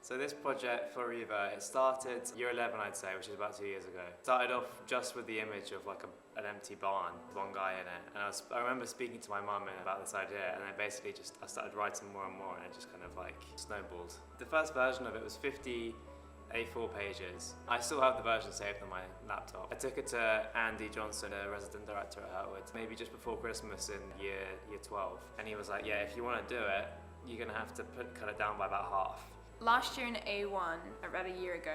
So this project for Eva, it started year 11, I'd say, which is about 2 years ago. Started off just with the image of like an empty barn, one guy in it. And I remember speaking to my mum about this idea, and then basically I started writing more and more, and it just kind of like snowballed. The first version of it was 50 A4 pages. I still have the version saved on my laptop. I took it to Andy Johnson, a resident director at Hurtwood, maybe just before Christmas in year 12. And he was like, yeah, if you want to do it, you're going to have to cut it down by about half. Last year in A1, about a year ago,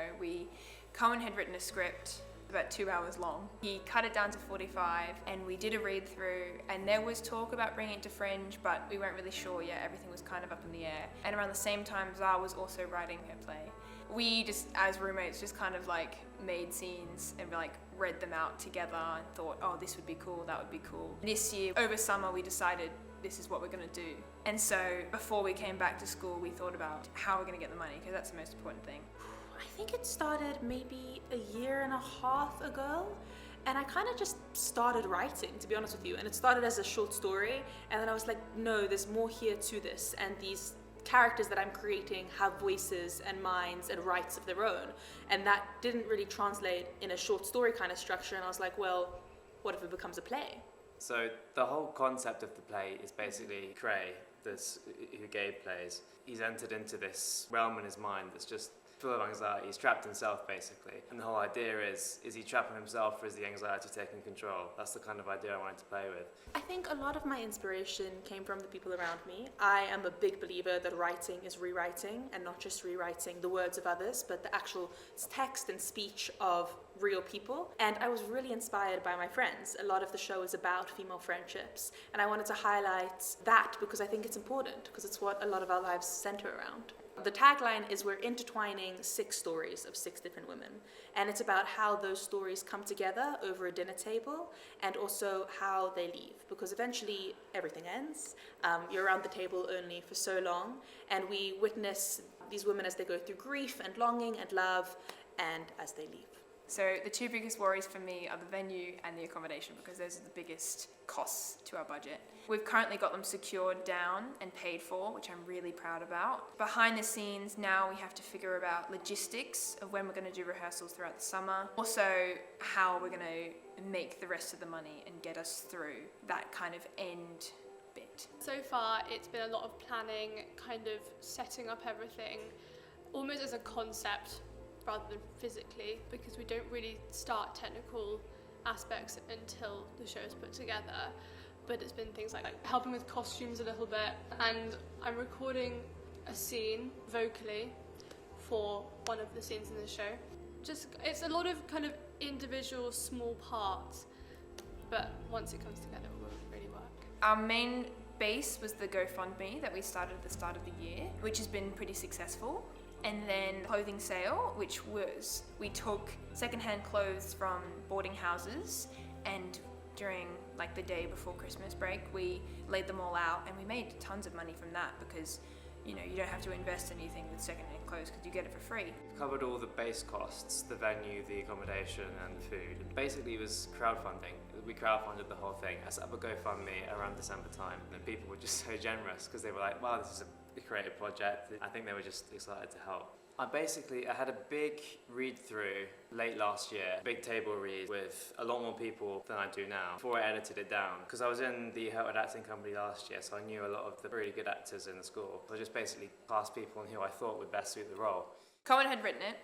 Cohen had written a script about 2 hours long. He cut it down to 45 and we did a read through, and there was talk about bringing it to Fringe, but we weren't really sure yet. Everything was kind of up in the air. And around the same time, Zara was also writing her play. We just, as roommates, just kind of like made scenes and like read them out together and thought, oh, this would be cool, that would be cool. This year, over summer, we decided this is what we're gonna do. And so before we came back to school, we thought about how we're gonna get the money, because that's the most important thing. I think it started maybe a year and a half ago, and I kind of just started writing, to be honest with you. And it started as a short story, and then I was like, no, there's more here to this, and these characters that I'm creating have voices and minds and rights of their own. And that didn't really translate in a short story kind of structure, and I was like, well, what if it becomes a play? So the whole concept of the play is basically Cray, who Gabe plays. He's entered into this realm in his mind that's just full of anxiety. He's trapped himself, basically. And the whole idea is he trapping himself, or is the anxiety taking control? That's the kind of idea I wanted to play with. I think a lot of my inspiration came from the people around me. I am a big believer that writing is rewriting, and not just rewriting the words of others, but the actual text and speech of real people. And I was really inspired by my friends. A lot of the show is about female friendships, and I wanted to highlight that because I think it's important, because it's what a lot of our lives center around. The tagline is, we're intertwining 6 stories of 6 different women, and it's about how those stories come together over a dinner table, and also how they leave, because eventually everything ends. You're around the table only for so long, and we witness these women as they go through grief and longing and love, and as they leave. So the 2 biggest worries for me are the venue and the accommodation, because those are the biggest costs to our budget. We've currently got them secured down and paid for, which I'm really proud about. Behind the scenes, now we have to figure about logistics of when we're going to do rehearsals throughout the summer. Also, how we're going to make the rest of the money and get us through that kind of end bit. So far, it's been a lot of planning, kind of setting up everything, almost as a concept rather than physically, because we don't really start technical aspects until the show is put together. But it's been things like helping with costumes a little bit, and I'm recording a scene vocally for one of the scenes in the show. It's a lot of kind of individual small parts, but once it comes together, it will really work. Our main base was the GoFundMe that we started at the start of the year, which has been pretty successful. And then clothing sale, which was, we took secondhand clothes from boarding houses, and during like the day before Christmas break, we laid them all out, and we made tons of money from that, because you don't have to invest anything with secondhand clothes because you get it for free. We covered all the base costs, the venue, the accommodation and the food. And basically it was crowdfunding. We crowdfunded the whole thing. I set up a GoFundMe around December time, and people were just so generous because they were like, wow, this is a creative project. I think they were just excited to help. I had a big read through late last year, big table read with a lot more people than I do now, before I edited it down. Because I was in the Hurtwood acting company last year, so I knew a lot of the really good actors in the school. So I just basically cast people who I thought would best suit the role. Cohen had written it,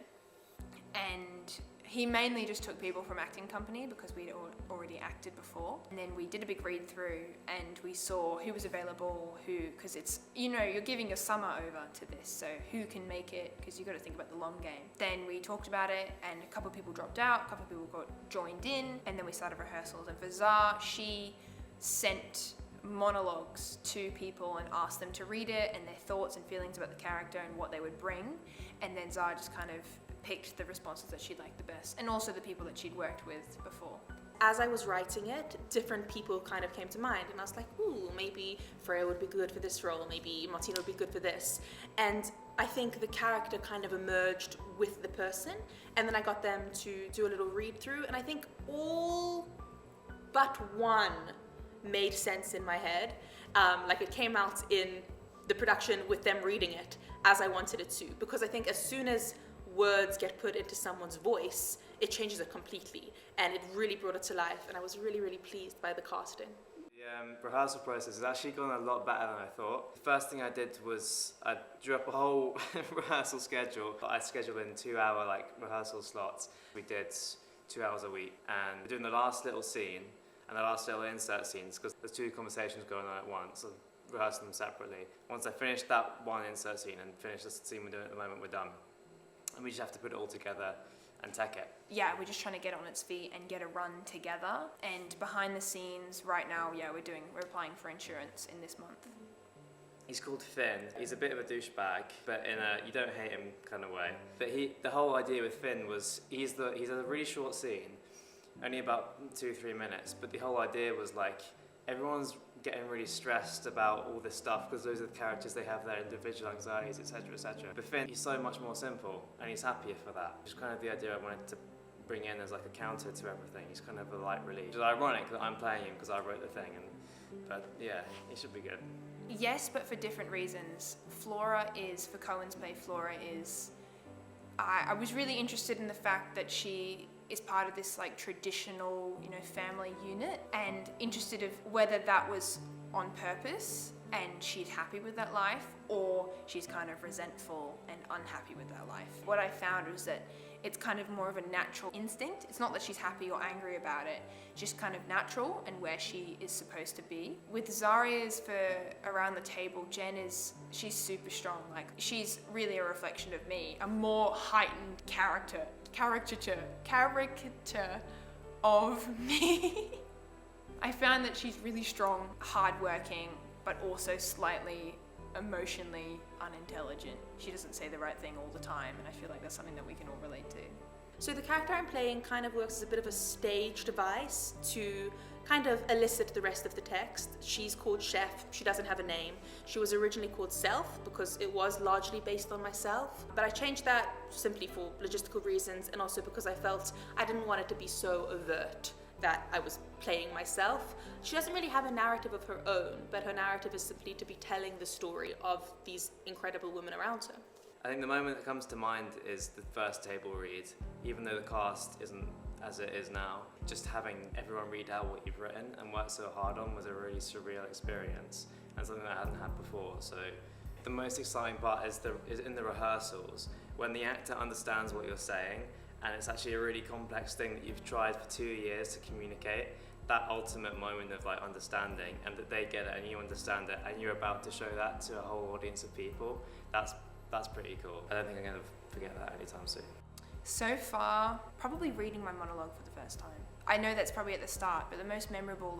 and he mainly just took people from acting company because we'd already acted before. And then we did a big read through, and we saw who was available, because it's, you're giving your summer over to this, so who can make it, because you've got to think about the long game. Then we talked about it, and a couple of people dropped out, a couple of people got joined in, and then we started rehearsals. And for Zara, she sent monologues to people and asked them to read it and their thoughts and feelings about the character and what they would bring. And then Zara just kind of picked the responses that she liked the best, and also the people that she'd worked with before. As I was writing it, different people kind of came to mind, and I was like, ooh, maybe Freya would be good for this role, maybe Martina would be good for this. And I think the character kind of emerged with the person, and then I got them to do a little read through, and I think all but one made sense in my head. Like, it came out in the production with them reading it as I wanted it to, because I think as soon as words get put into someone's voice, it changes it completely, and it really brought it to life, and I was really, really pleased by the casting. The rehearsal process has actually gone a lot better than I thought. The first thing I did was I drew up a whole rehearsal schedule. I scheduled in 2-hour rehearsal slots. We did 2 hours a week, and we're doing the last little scene and the last little insert scenes because there's 2 conversations going on at once, so rehearsing them separately. Once I finish that one insert scene and finish the scene we're doing at the moment, we're done. And we just have to put it all together and tech it. Yeah, we're just trying to get on its feet and get a run together. And behind the scenes right now, we're applying for insurance in this month. He's called Finn. He's a bit of a douchebag, but in a you don't hate him kind of way. But the whole idea with Finn was he's a really short scene, only about 2-3 minutes. But the whole idea was everyone's getting really stressed about all this stuff because those are the characters, they have their individual anxieties, etc., etc. But Finn, he's so much more simple, and he's happier for that. It's kind of the idea I wanted to bring in as a counter to everything. He's kind of a light relief. It's ironic that I'm playing him because I wrote the thing, but yeah, it should be good. Yes, but for different reasons. For Cohen's play, Flora is... I was really interested in the fact that she is part of this traditional, family unit, and interested of whether that was on purpose and she's happy with that life, or she's kind of resentful and unhappy with that life. What I found was that it's kind of more of a natural instinct. It's not that she's happy or angry about it, just kind of natural and where she is supposed to be. With Zaria's for Around the Table, she's super strong. She's really a reflection of me, a more heightened caricature of me. I found that she's really strong, hardworking, but also slightly emotionally unintelligent. She doesn't say the right thing all the time, and I feel like that's something that we can all relate to. So the character I'm playing kind of works as a bit of a stage device to kind of elicit the rest of the text. She's called Chef, she doesn't have a name. She was originally called Self because it was largely based on myself, but I changed that simply for logistical reasons, and also because I felt I didn't want it to be so overt that I was playing myself. She doesn't really have a narrative of her own, but her narrative is simply to be telling the story of these incredible women around her. I think the moment that comes to mind is the first table read. Even though the cast isn't as it is now, just having everyone read out what you've written and worked so hard on was a really surreal experience, and something that I hadn't had before. So the most exciting part is in the rehearsals, when the actor understands what you're saying, and it's actually a really complex thing that you've tried for 2 years to communicate, that ultimate moment of understanding, and that they get it and you understand it, and you're about to show that to a whole audience of people, that's pretty cool. I don't think I'm going to forget that anytime soon. So far, probably reading my monologue for the first time. I know that's probably at the start, but the most memorable,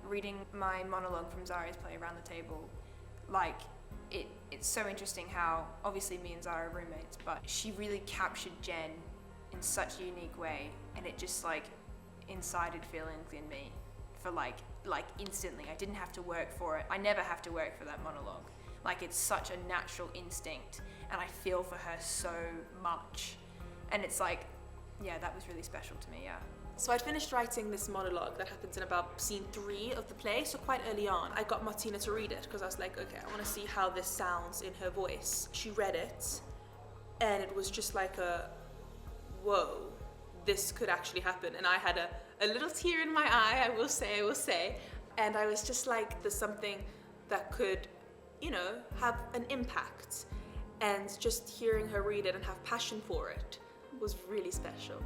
reading my monologue from Zaria's play Around the Table, it's so interesting how, obviously me and Zara are roommates, but she really captured Jen in such a unique way, and it just incited feelings in me for instantly. I didn't have to work for it. I never have to work for that monologue. It's such a natural instinct, and I feel for her so much. And it's that was really special to me, yeah. So I'd finished writing this monologue that happens in about scene 3 of the play, so quite early on. I got Martina to read it because I was like, okay, I want to see how this sounds in her voice. She read it, and it was just whoa, this could actually happen. And I had a little tear in my eye, I will say. And I was just there's something that could, have an impact. And just hearing her read it and have passion for it was really special.